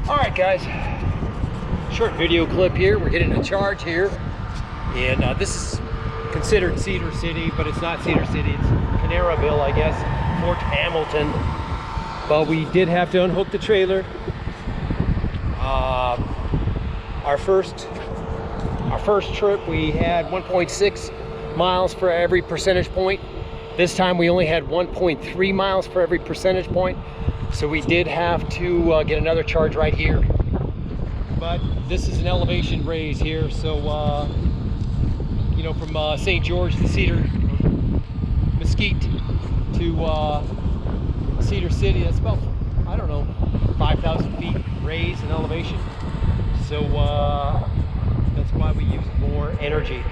Alright guys, short video clip here. We're getting a charge here, and this is considered Cedar City, but it's not Cedar City, it's Canaraville, I guess, Fort Hamilton. But we did have to unhook the trailer. Our first trip we had 1.6 miles for every percentage point. This time we only had 1.3 miles for every percentage point. So we did have to get another charge right here. But this is an elevation raise here, so you know, from St. George to Cedar, Mesquite to Cedar City, that's about, I don't know, 5,000 feet raise in elevation. So that's why we use more energy.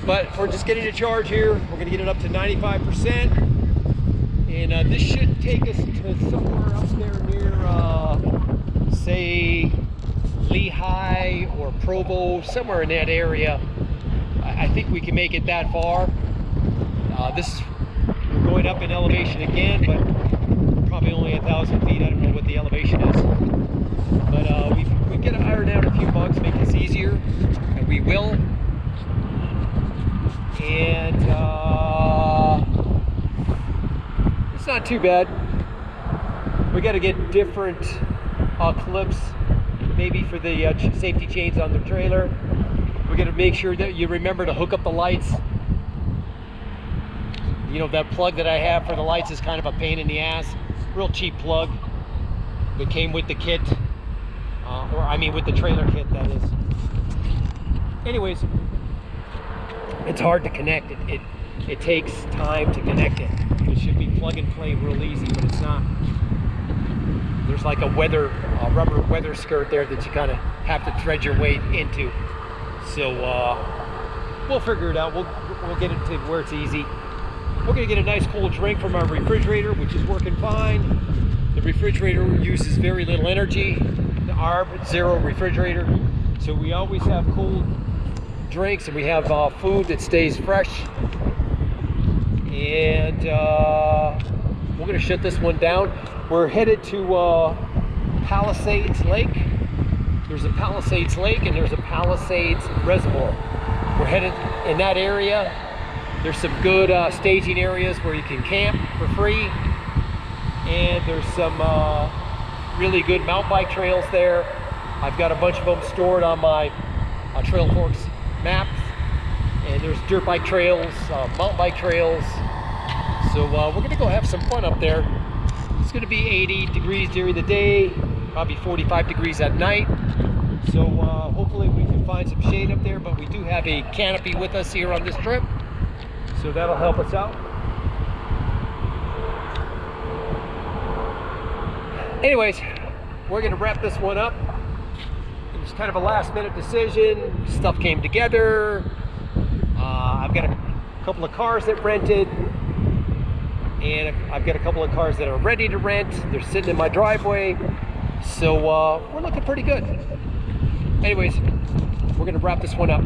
But we're just getting a charge here. We're going to get it up to 95%. And this should take us to somewhere up there near, say, Lehigh or Provo, somewhere in that area. I think we can make it that far. We're going up in elevation again, but probably only 1,000 feet. I don't know what the elevation is. But we get to iron out a few bugs, make this easier, and we will. And it's not too bad. We got to get different clips, maybe for the safety chains on the trailer. We got to make sure that you remember to hook up the lights. You know, that plug that I have for the lights is kind of a pain in the ass. Real cheap plug that came with the kit, or I mean with the trailer kit, that is. Anyways, it's hard to connect it. It takes time to connect it. It should be plug and play real easy, but it's not. There's like a rubber weather skirt there that you kind of have to thread your way into. So we'll figure it out. We'll get it to where it's easy. We're gonna get a nice cold drink from our refrigerator, which is working fine. The refrigerator uses very little energy. The ARB zero refrigerator, so we always have cold drinks, and we have food that stays fresh. And we're gonna shut this one down. We're headed to Palisades Lake. There's a Palisades Lake and there's a Palisades Reservoir. We're headed in that area. There's some good staging areas where you can camp for free. And there's some really good mountain bike trails there. I've got a bunch of them stored on my Trail Forks maps. And there's dirt bike trails, mountain bike trails. So we're gonna go have some fun up there. It's gonna be 80 degrees during the day, probably 45 degrees at night. So hopefully we can find some shade up there, but we do have a canopy with us here on this trip. So that'll help us out. Anyways, we're gonna wrap this one up. It was kind of a last minute decision. Stuff came together. I've got a couple of cars that rented, and I've got a couple of cars that are ready to rent. They're sitting in my driveway. So we're looking pretty good. Anyways, we're gonna wrap this one up.